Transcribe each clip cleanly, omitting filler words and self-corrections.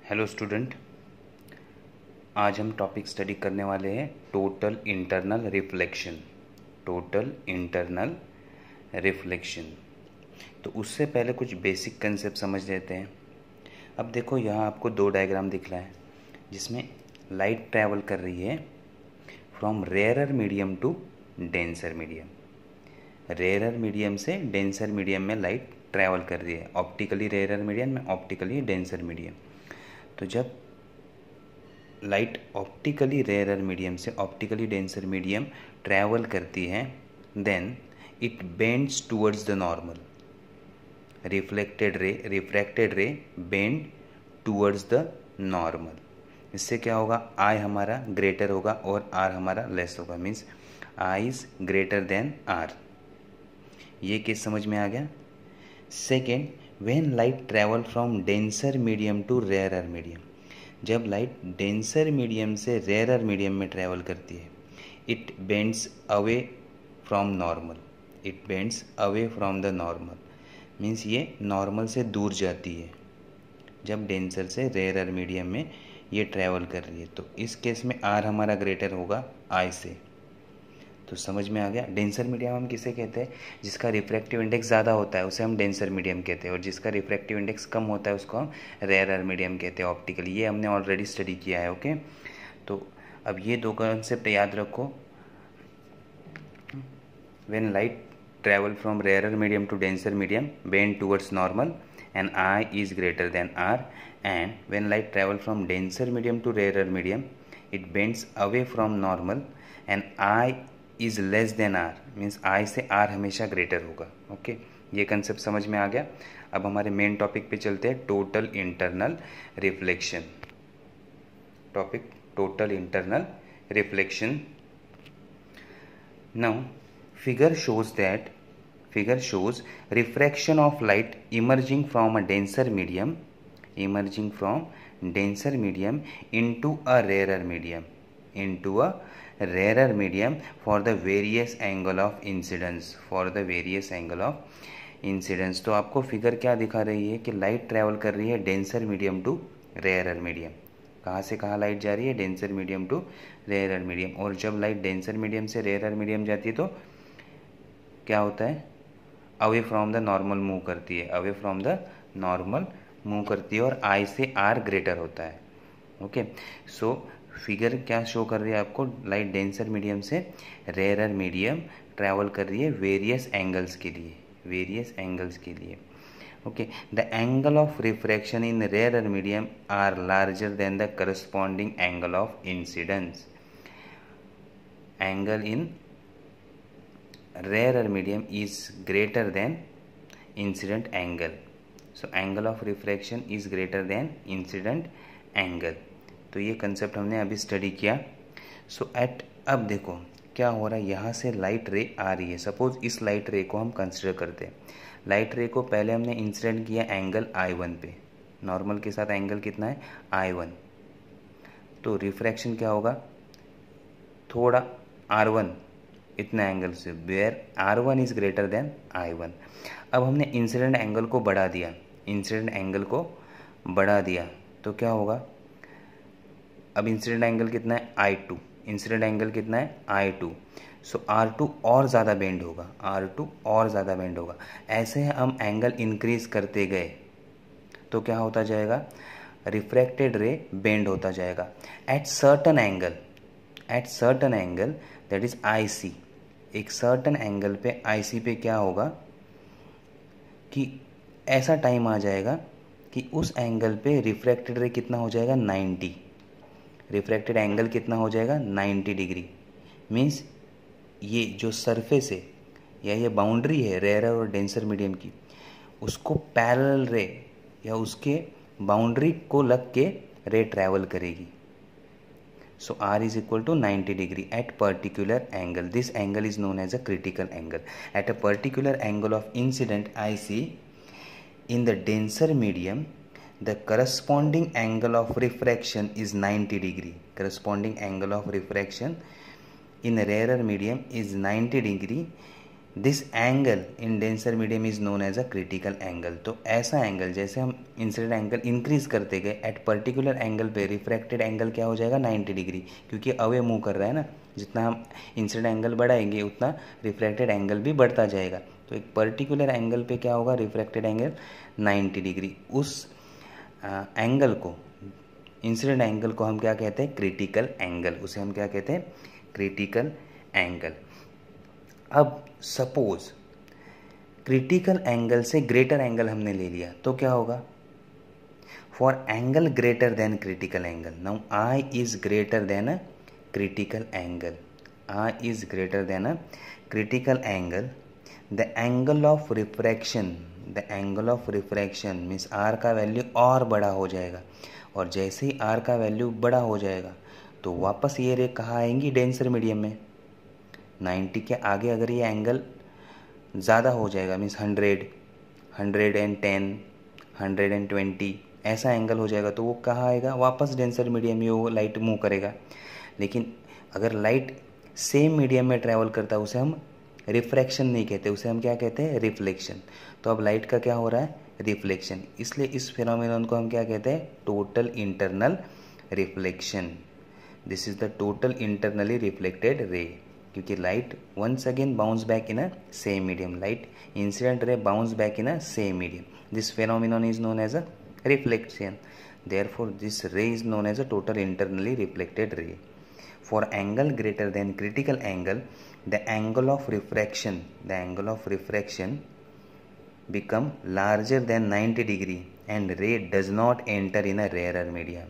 Hello student, आज हम topic study करने वाले हैं total internal reflection. Total internal reflection. तो उससे पहले कुछ बेसिक कंसेप्ट समझ लेते हैं। अब देखो, यहाँ आपको दो डायग्राम दिख रहा है जिसमें लाइट ट्रैवल कर रही है from rarer medium to denser medium. Rarer medium से डेंसर मीडियम में लाइट ट्रैवल कर रही है, ऑप्टिकली रेयरर मीडियम में ऑप्टिकली डेंसर मीडियम। तो जब लाइट ऑप्टिकली रेयरर मीडियम से ऑप्टिकली डेंसर मीडियम ट्रैवल करती है, then it bends towards the normal. Refracted ray bend towards the normal. इससे क्या होगा, आई हमारा ग्रेटर होगा और आर हमारा लेस होगा। Means I is greater than R. ये केस समझ में आ गया। Second, when light travel from denser medium to rarer medium. जब लाइट डेंसर मीडियम से रेयरर मीडियम में ट्रैवल करती है, it bends away from normal. It bends away from the normal means ये नॉर्मल से दूर जाती है जब डेंसर से रेयरर मीडियम में ये ट्रैवल कर रही है। तो इस केस में आर हमारा ग्रेटर होगा आई से। तो समझ में आ गया। डेंसर मीडियम हम किसे कहते हैं, जिसका रिफ्रैक्टिव इंडेक्स ज़्यादा होता है उसे हम डेंसर मीडियम कहते हैं, और जिसका रिफ्रैक्टिव इंडेक्स कम होता है उसको हम रेयरर मीडियम कहते हैं ऑप्टिकली। ये हमने ऑलरेडी स्टडी किया है। ओके, तो अब ये दो कॉन्सेप्ट याद रखो। When light travel from rarer medium to denser medium, bend towards normal and I is greater than R, and when light travel from denser medium to rarer medium, it bends away from normal and I is less than R, means I से R हमेशा greater होगा। Okay, ये concept समझ में आ गया। अब हमारे मेन टॉपिक पे चलते हैं, total internal reflection. Topic total internal reflection. Now figure shows refraction of light emerging from a denser medium into a rarer medium for the various angle of incidence। तो आपको फिगर क्या दिखा रही है कि लाइट ट्रैवल कर रही है denser medium to rarer medium. कहाँ से कहाँ लाइट जा रही है, denser medium to rarer medium. और जब लाइट डेंसर मीडियम से रेयरर मीडियम जाती है तो क्या होता है, away from the normal move करती है, और आई से आर ग्रेटर होता है। ओके, सो फिगर क्या शो कर रही है आपको, लाइट डेंसर मीडियम से रेयरर मीडियम ट्रैवल कर रही है वेरियस एंगल्स के लिए। Okay, the angle of refraction in rarer medium are larger than the corresponding angle of incidence. Angle in rarer medium is greater than incident angle, so angle of refraction is greater than incident angle। तो ये concept हमने अभी study किया। सो अब देखो क्या हो रहा है, यहाँ से लाइट रे आ रही है। सपोज इस लाइट रे को हम कंसिडर करते हैं। लाइट रे को पहले हमने इंसिडेंट किया एंगल I1 पे, नॉर्मल के साथ एंगल कितना है I1। तो रिफ्रैक्शन क्या होगा, थोड़ा R1 इतना एंगल से, where R1 is greater then I1। अब हमने इंसिडेंट एंगल को बढ़ा दिया तो क्या होगा, अब इंसिडेंट एंगल कितना है I2। सो R2 और ज़्यादा बेंड होगा। ऐसे हम एंगल इंक्रीज करते गए तो क्या होता जाएगा, रिफ्रैक्टेड रे बेंड होता जाएगा at certain angle that is IC। एक सर्टन एंगल पे IC पे क्या होगा कि ऐसा टाइम आ जाएगा कि उस एंगल पे रिफ्रैक्टेड रे कितना हो जाएगा 90। रिफ्रैक्टेड एंगल कितना हो जाएगा 90 डिग्री। मीन्स ये जो सरफेस है या ये बाउंड्री है रेयरर और डेंसर मीडियम की, उसको पैरेलल रे या उसके बाउंड्री को लग के रे ट्रैवल करेगी। So R is equal to 90 degree at particular angle. This angle is known as a critical angle. At a particular angle of incident IC in the denser medium, the corresponding angle of refraction is 90 degree. Corresponding angle of refraction in a rarer medium is 90 degree this angle in denser medium is known as a critical angle. तो ऐसा angle, जैसे हम incident angle increase करते गए, at particular angle पे refracted angle क्या हो जाएगा 90 डिग्री, क्योंकि अवे मूव कर रहा है ना, जितना हम इंसिडेंट एंगल बढ़ाएंगे उतना रिफ्रैक्टेड एंगल भी बढ़ता जाएगा। तो एक पर्टिकुलर एंगल पे क्या होगा, रिफ्रैक्टेड एंगल 90 डिग्री। उस एंगल को, इंसिडेंट एंगल को हम क्या कहते हैं, क्रिटिकल एंगल। उसे हम क्या कहते हैं, क्रिटिकल एंगल। अब सपोज क्रिटिकल एंगल से ग्रेटर एंगल हमने ले लिया तो क्या होगा, for angle greater than critical angle, now I is greater than a critical angle, I is greater than a critical angle, the angle of refraction, the angle of refraction means R का value और बड़ा हो जाएगा, और जैसे ही are का value बड़ा हो जाएगा तो वापस ये रे कहाँ आएंगी, डेंसर मीडियम में। 90 के आगे अगर ये एंगल ज़्यादा हो जाएगा मीन्स 100, 110, 120 ऐसा एंगल हो जाएगा तो वो कहाँ आएगा, वापस डेंसर मीडियम में वो लाइट मूव करेगा। लेकिन अगर लाइट सेम मीडियम में ट्रैवल करता है उसे हम रिफ्रैक्शन नहीं कहते, उसे हम क्या कहते हैं, रिफ्लेक्शन। तो अब लाइट का क्या हो रहा है, रिफ्लेक्शन, इसलिए इस फिनोमेनन को हम क्या कहते हैं, total internal reflection. This is the total internally reflected ray, क्योंकि light once again bounce back in a same medium, light incident ray bounce back in a same medium, this phenomenon is known as a reflection, therefore this ray is known as a total internally reflected ray. For angle greater than critical angle, the angle of refraction become larger than 90 degree and ray does not enter in a rarer medium.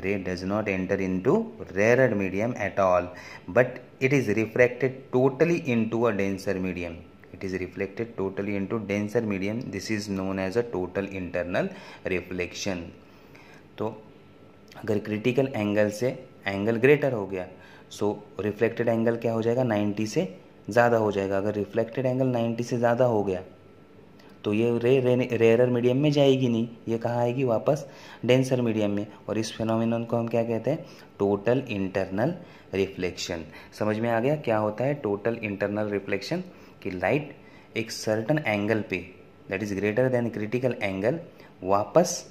Ray does not enter into rarer medium at all, but it is refracted totally into a denser medium. It is reflected totally into denser medium. This is known as a total internal reflection. तो अगर critical angle से angle greater हो गया सो reflected angle क्या हो जाएगा, 90 से ज़्यादा हो जाएगा। अगर रिफ्लेक्टेड एंगल 90 से ज़्यादा हो गया तो ये रेयरर मीडियम में जाएगी नहीं, ये कहाँ आएगी, वापस डेंसर मीडियम में। और इस फिनोमेनन को हम क्या कहते हैं, टोटल इंटरनल रिफ्लेक्शन। समझ में आ गया क्या होता है टोटल इंटरनल रिफ्लेक्शन, कि लाइट एक सर्टन एंगल पे that is greater than critical angle वापस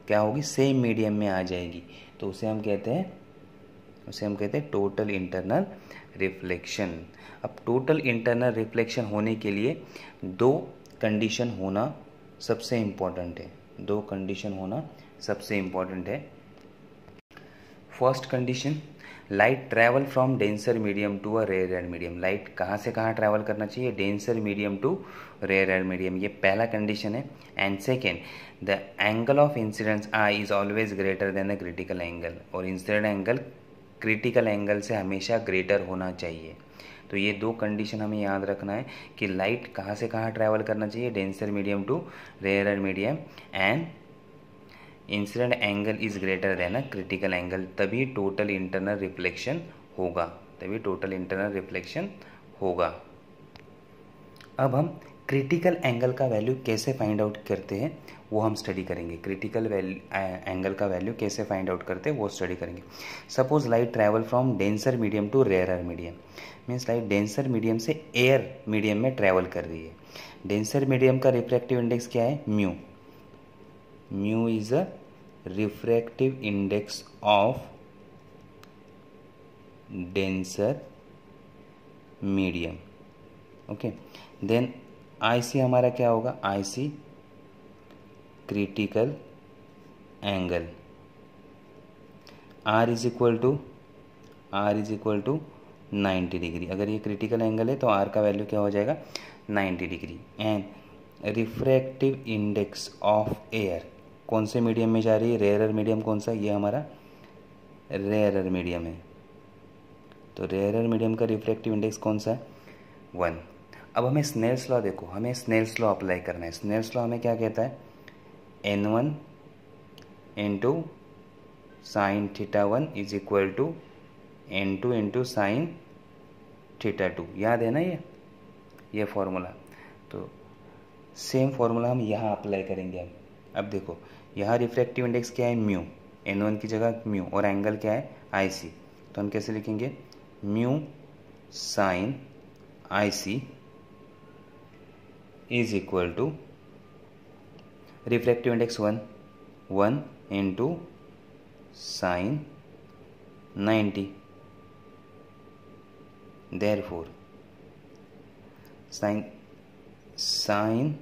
क्या होगी, सेम मीडियम में आ जाएगी। तो उसे हम कहते हैं टोटल इंटरनल रिफ्लेक्शन। अब टोटल इंटरनल रिफ्लेक्शन होने के लिए दो कंडीशन होना सबसे इम्पॉर्टेंट है, दो कंडीशन होना सबसे इम्पॉर्टेंट है। First condition, light travel from denser medium to a rare medium. Light कहाँ से कहाँ ट्रैवल करना चाहिए, denser medium to rare medium, ये पहला कंडीशन है। And second, the angle of incidence I is always greater than the critical angle, और incident angle critical angle से हमेशा ग्रेटर होना चाहिए। तो ये दो कंडीशन हमें याद रखना है कि लाइट कहाँ से कहाँ ट्रैवल करना चाहिए, denser medium to rare medium, and incident angle is greater than a critical angle, तभी टोटल इंटरनल रिफ्लेक्शन होगा, तभी टोटल इंटरनल रिफ्लेक्शन होगा। अब हम क्रिटिकल एंगल का वैल्यू कैसे फाइंड आउट करते हैं वो हम स्टडी करेंगे। क्रिटिकल एंगल का वैल्यू कैसे फाइंड आउट करते हैं वो स्टडी करेंगे। Suppose light travel from denser medium to rare medium, means light denser medium से एयर मीडियम में ट्रैवल कर रही है। डेंसर मीडियम का रिफ्रैक्टिव इंडेक्स क्या है, mu. Mu is a refractive index of denser medium. Okay, then IC हमारा क्या होगा, IC critical angle. R is equal to 90 degree. अगर ये क्रिटिकल एंगल है तो R का वैल्यू क्या हो जाएगा, 90 degree. And refractive index of air कौन से मीडियम में जा रही है, रेयरर मीडियम कौन सा, ये हमारा रेयरर मीडियम है। तो रेयरर मीडियम का रिफ्रैक्टिव इंडेक्स कौन सा है, 1। अब हमें स्नेल्स लॉ देखो, हमें स्नेल्स लॉ अप्लाई करना है। स्नेल्स लॉ हमें क्या कहता है, N1 into sine theta 1 is equal to N2 into sine theta 2। याद है ना ये फॉर्मूला। तो सेम फॉर्मूला हम यहाँ अप्लाई करेंगे। अब देखो यहाँ रिफ्रैक्टिव इंडेक्स क्या है, म्यू, N1 की जगह म्यू, और एंगल क्या है, IC। तो हम कैसे लिखेंगे, mu sine IC is equal to refractive index 1 into sine 90, therefore sine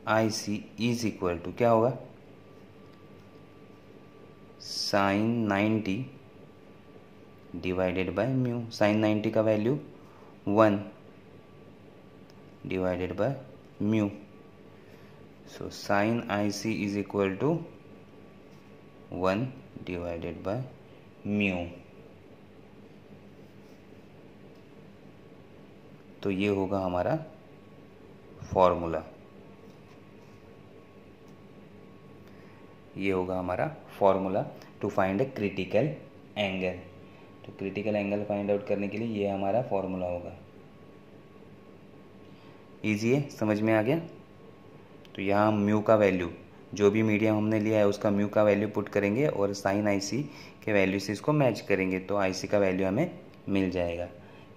I C is equal to क्या होगा, sine 90 divided by mu. Sine 90 का value 1 divided by mu. So sine I C is equal to 1 divided by mu. तो ये होगा हमारा formula, ये होगा हमारा formula to find a critical angle. तो क्रिटिकल एंगल फाइंड आउट करने के लिए ये हमारा फॉर्मूला होगा। इजी है, समझ में आ गया। तो यहाँ म्यू का वैल्यू, जो भी मीडियम हमने लिया है उसका म्यू का वैल्यू पुट करेंगे और साइन आईसी के वैल्यू से इसको मैच करेंगे, तो आईसी का वैल्यू हमें मिल जाएगा।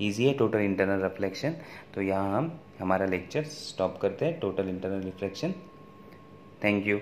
इजी है टोटल इंटरनल रिफ्लेक्शन। तो यहाँ हम हमारा लेक्चर स्टॉप करते हैं, total internal reflection. Thank you.